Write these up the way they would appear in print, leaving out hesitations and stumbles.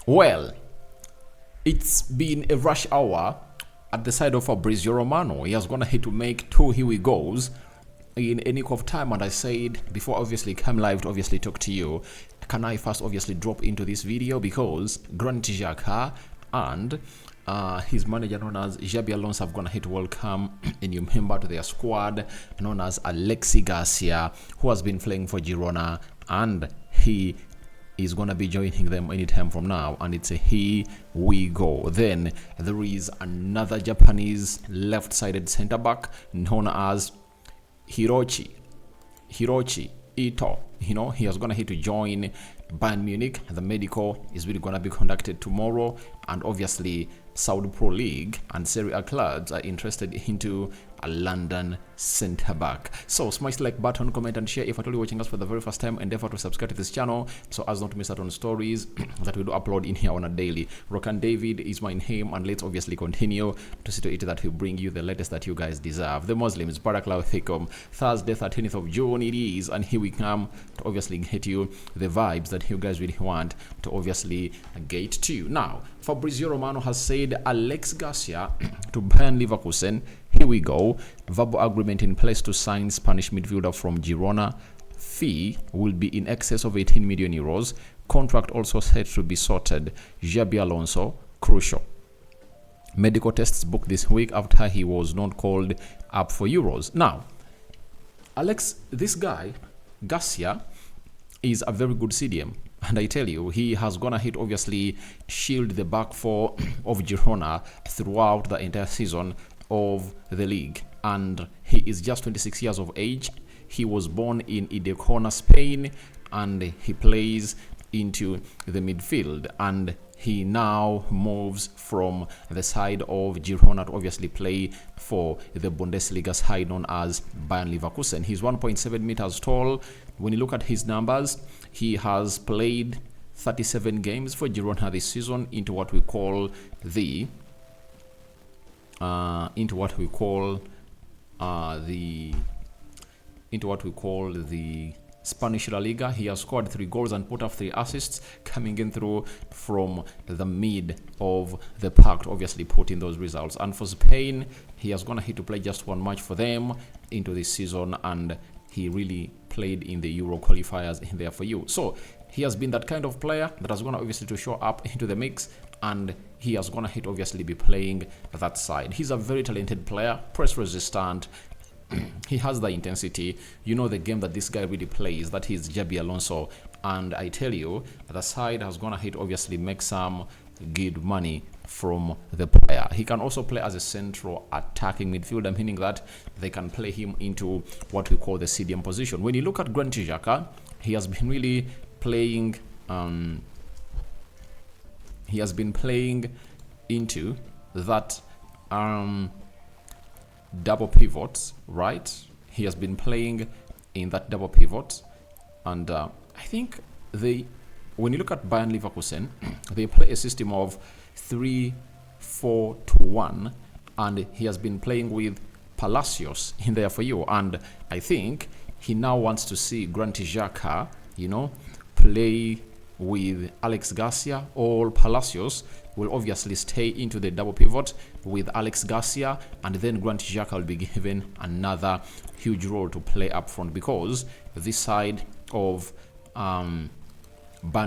Well, it's been a rush hour at the side of Fabrizio Romano. He has gone ahead to make two here he goes in a nick of time, and I said before obviously come live to obviously talk to you, can I first obviously drop into this video because Granit Xhaka and his manager known as Xabi Alonso have gone ahead to welcome a new member to their squad known as Aleix Garcia, who has been playing for Girona, and he is going to be joining them anytime from now, and it's a here we go. Then there is another Japanese left-sided center back known as Hiroki Ito. You know, he is going to hit to join Bayern Munich. The medical is really going to be conducted tomorrow, and obviously Saudi Pro League and Serie A clubs are interested into a London centre back. So smash the like button, comment and share if you're watching us for the very first time. Endeavor to subscribe to this channel so as not to miss out on stories that we do upload in here on a daily. Rokani David is my name, and let's obviously continue to see to it that we bring you the latest that you guys deserve. The Muslims, Barakallahu Fikum. Thursday 13th of June it is, and here we come to obviously get you the vibes that you guys really want to obviously get to. Now, Fabrizio Romano has said Aleix Garcia to Bayern Leverkusen. Here we go. Verbal agreement in place to sign Spanish midfielder from Girona. Fee will be in excess of 18 million euros. Contract also set to be sorted. Xabi Alonso, crucial. Medical tests booked this week after he was not called up for Euros. Now, this guy, Garcia, is a very good CDM. And I tell you, he has gone ahead obviously shield the back four of Girona throughout the entire season of the league. And he is just 26 years of age. He was born in Idecona, Spain, and he plays into the midfield. And he now moves from the side of Girona to obviously play for the Bundesliga side known as Bayern Leverkusen. He's 1.7 meters tall. When you look at his numbers, he has played 37 games for Girona this season into what we call the Spanish La Liga. He has scored 3 goals and put up 3 assists, coming in through from the mid of the pack to obviously put in those results. And for Spain, he has gone ahead to play just 1 match for them into this season, and he really played in the Euro qualifiers in there for you. So he has been that kind of player that has gone obviously to show up into the mix, and he has gone ahead obviously be playing that side. He's a very talented player, press resistant. He has the intensity. You know the game that this guy really plays, that is Xabi Alonso. And I tell you, the side has gone ahead obviously make some good money from the player. He can also play as a central attacking midfielder, meaning that they can play him into what we call the CDM position. When you look at Granit Xhaka, he has been really playing into that double pivots, right? He has been playing in that double pivot, and I think when you look at Bayern Leverkusen, they play a system of 3-4-2-1, and he has been playing with Palacios in there for you. And I think he now wants to see Granit Xhaka, you know, play with Aleix Garcia, or Palacios will obviously stay into the double pivot with Aleix Garcia, and then Granit Xhaka will be given another huge role to play up front, because this side of Bayern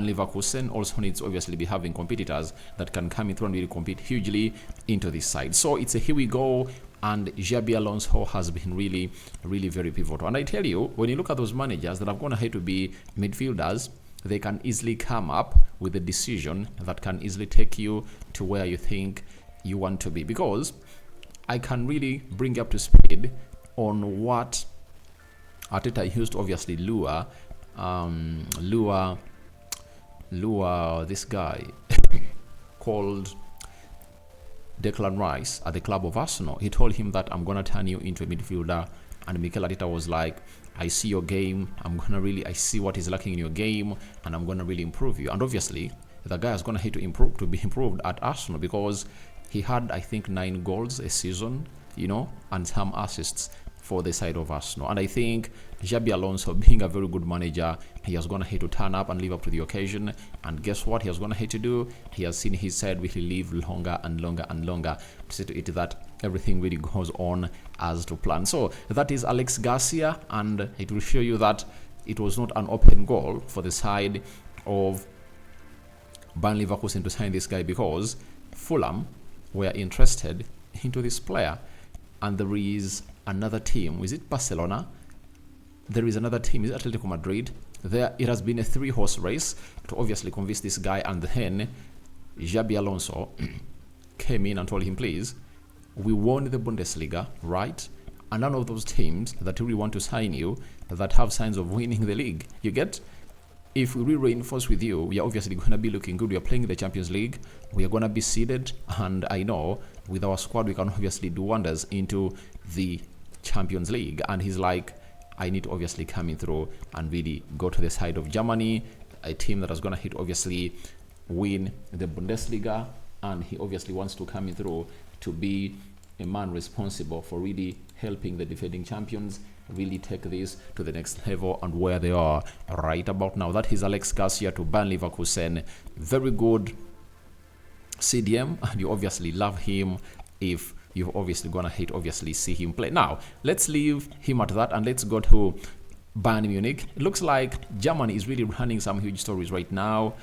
Leverkusen also needs obviously be having competitors that can come in through and really compete hugely into this side. So it's a here we go, and Xabi Alonso has been really very pivotal. And I tell you, when you look at those managers that have gone ahead to be midfielders, they can easily come up with a decision that can easily take you to where you think you want to be. Because I can really bring you up to speed on what Arteta used to obviously lure this guy called Declan Rice at the club of Arsenal. He told him that I'm gonna turn you into a midfielder, and Mikel Arteta was like, I see your game, I see what is lacking in your game, and I'm gonna really improve you. And obviously the guy is gonna hit to be improved at Arsenal, because he had, I think, 9 goals a season, you know, and some assists for the side of Arsenal. And I think Xabi Alonso, being a very good manager, he has gone ahead to turn up and live up to the occasion. And guess what he has gone ahead to do? He has seen his side really live longer and longer and longer to see to it that everything really goes on as to plan. So that is Aleix Garcia, and it will show you that it was not an open goal for the side of Bayern Leverkusen to sign this guy, because Fulham were interested into this player. And there is another team. Is it Barcelona? There is another team. Is it Atletico Madrid? There, it has been a 3-horse race to obviously convince this guy. And then Xabi Alonso came in and told him, please, we won the Bundesliga, right? And none of those teams that really want to sign you that have signs of winning the league. You get? If we reinforce with you, we are obviously going to be looking good. We are playing the Champions League. We are going to be seeded. And I know with our squad, we can obviously do wonders into the Champions League. And he's like, I need to obviously come in through and really go to the side of Germany, a team that is going to hit obviously win the Bundesliga. And he obviously wants to come in through to be a man responsible for really helping the defending champions really take this to the next level and where they are right about now. That is Aleix Garcia to Bayern Leverkusen. Very good CDM, and you obviously love him if you're obviously gonna hate obviously see him play. Now let's leave him at that and let's go to Bayern Munich. It looks like Germany is really running some huge stories right now,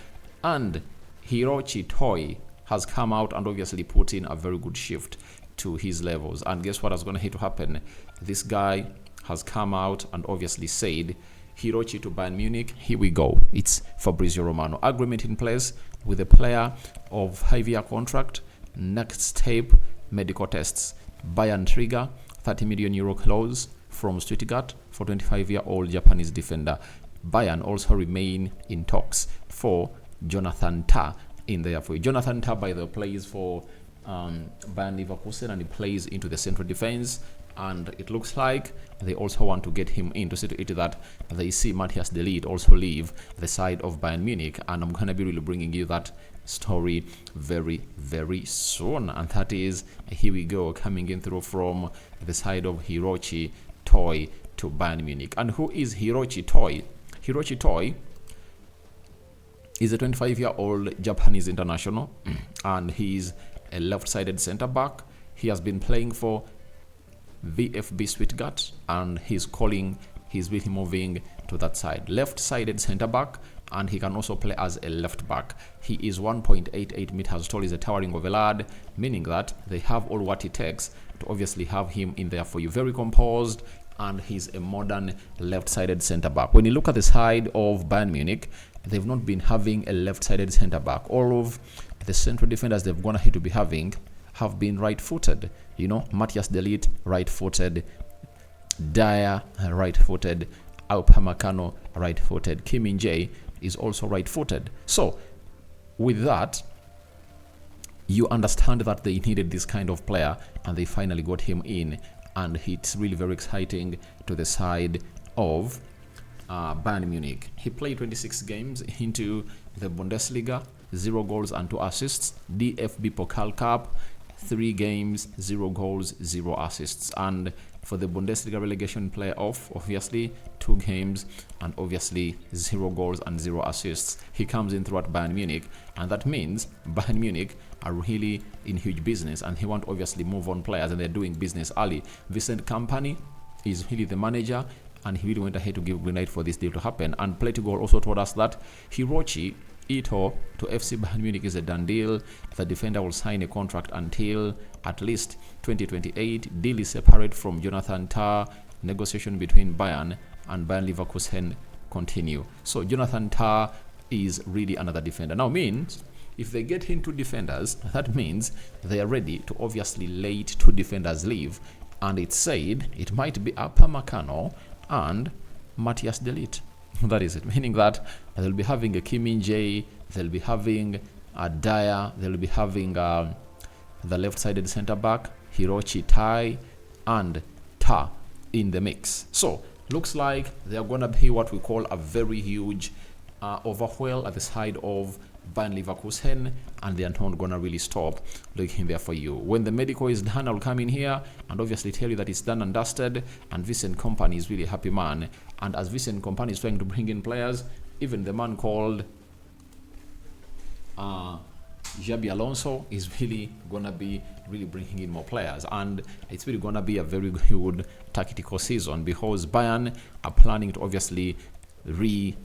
and Hiroki has come out and obviously put in a very good shift to his levels. And guess what is going to happen? This guy has come out and obviously said, Hiroki to Bayern Munich, here we go. It's Fabrizio Romano. Agreement in place with the player of 5-year contract. Next step, medical tests. Bayern trigger, 30 million euro clause from Stuttgart for 25-year-old Japanese defender. Bayern also remain in talks for Jonathan Tah in there for you. Jonathan Tah, by the way, plays for Bayern Leverkusen, and he plays into the central defense, and it looks like they also want to get him in to see to it that they see Matthias de Ligt also leave the side of Bayern Munich, and I'm going to be really bringing you that story very, very soon. And that is, here we go, coming in through from the side of Hiroki Toy to Bayern Munich. And who is Hiroki Toy? Hiroki Toy is a 25-year-old Japanese international, and he's a left-sided center-back. He has been playing for VfB Stuttgart, and he's really moving to that side. Left-sided center-back, and he can also play as a left-back. He is 1.88 meters tall. He's a towering of a lad, meaning that they have all what it takes to obviously have him in there for you. Very composed, and he's a modern left-sided center-back. When you look at the side of Bayern Munich, they've not been having a left-sided center-back. All of the central defenders they've gone ahead to be having have been right-footed. You know, Matthias de Ligt, right-footed. Dyer, right-footed. Upamecano, right-footed. Kim Min-jae is also right-footed. So, with that, you understand that they needed this kind of player, and they finally got him in. And it's really very exciting to the side of Bayern Munich. He played 26 games into the Bundesliga, 0 goals and 2 assists. DFB Pokal Cup, 3 games, 0 goals, 0 assists. And for the Bundesliga relegation playoff, obviously 2 games and obviously 0 goals and 0 assists. He comes in throughout Bayern Munich, and that means Bayern Munich are really in huge business, and he won't obviously move on players, and they're doing business early. Vincent Kompany is really the manager, and he really went ahead to give green light for this deal to happen. And Playtgol also told us that Hiroki Ito to FC Bayern Munich is a done deal. The defender will sign a contract until at least 2028. Deal is separate from Jonathan Tah. Negotiation between Bayern and Bayern Leverkusen continue. So Jonathan Tah is really another defender. Now means if they get in 2 defenders, that means they are ready to obviously let 2 defenders leave. And it's said it might be Upamecano and Matthias de Ligt. That is it, meaning that they'll be having a Kim Min-jae, they'll be having a Dyer, they'll be having the left-sided center-back, Hiroki Toy, and Tah in the mix. So, looks like they're going to be what we call a very huge overhaul at the side of Bayern Leverkusen, and they are not gonna really stop looking there for you. When the medical is done, I'll come in here and obviously tell you that it's done and dusted, and Vincent Kompany is really a happy man. And as Vincent Kompany is trying to bring in players, even the man called Xabi Alonso is really gonna be bringing in more players, and it's really gonna be a very good tactical season, because Bayern are planning to obviously regain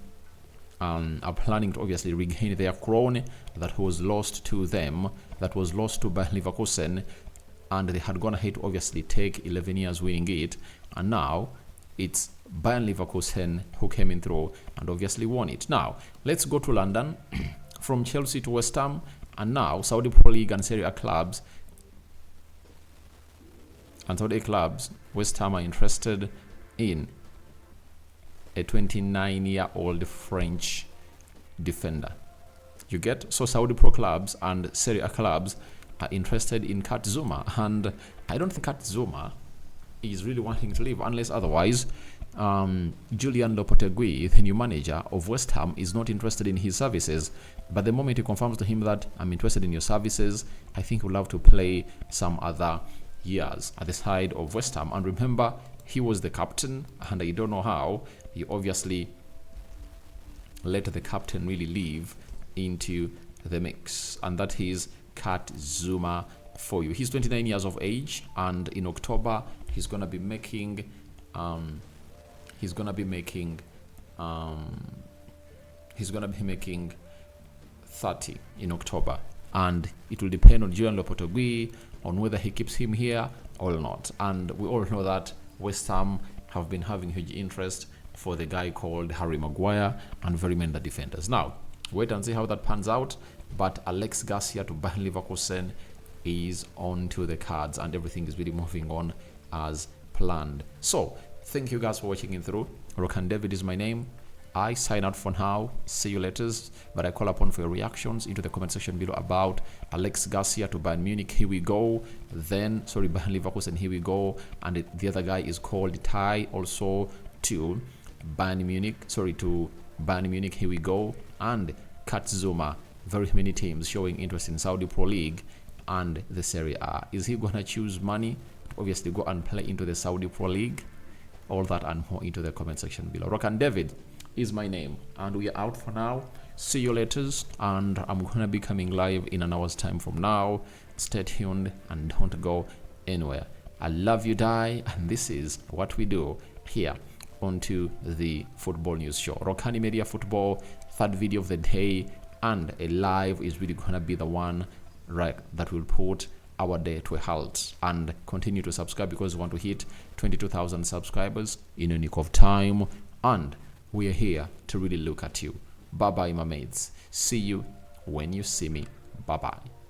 their crown that was lost to them, that was lost to Bayern Leverkusen, and they had gone ahead to obviously take 11 years winning it, and now it's Bayern Leverkusen who came in through and obviously won it. Now let's go to London. From Chelsea to West Ham, and now Saudi Pro League and Serie A clubs. And Saudi clubs, West Ham are interested in a 29-year-old French defender. You get? So Saudi Pro clubs and Serie A clubs are interested in Kurt Zouma, and I don't think Kurt Zouma is really wanting to leave, unless otherwise Julian Lopetegui, the new manager of West Ham, is not interested in his services. But the moment he confirms to him that I'm interested in your services, I think he'll love to play some other years at the side of West Ham. And remember, he was the captain, and I don't know how he obviously let the captain really leave into the mix, and that is Kurt Zouma for you. He's 29 years of age, and in October he's gonna be making 30 in October, and it will depend on Julian Lopetegui on whether he keeps him here or not. And we all know that West Ham have been having huge interest for the guy called Harry Maguire and very many other defenders. Now wait and see how that pans out, but Aleix Garcia to Bayern Leverkusen is on to the cards, and everything is really moving on as planned. So thank you guys for watching in through. Rokani David is my name. I sign out for now. See you later. But I call upon for your reactions into the comment section below about Aleix Garcia to Bayern Munich. Here we go. Then, sorry, Bayern Leverkusen. Here we go. And the other guy is called Tai, also to Bayern Munich. Sorry, to Bayern Munich. Here we go. And Kurt Zouma. Very many teams showing interest in Saudi Pro League and the Serie A. Is he gonna choose money to obviously go and play into the Saudi Pro League? All that and more into the comment section below. Rokani David is my name, and we are out for now. See you later, and I'm gonna be coming live in an hour's time from now. Stay tuned and don't go anywhere. I love you, die, and this is what we do here onto the Football News Show. Rokani Media Football, third video of the day, and a live is really gonna be the one that will put our day to a halt. And continue to subscribe, because we want to hit 22,000 subscribers in a nick of time, and we are here to really look at you. Bye bye, my mates. See you when you see me. Bye bye.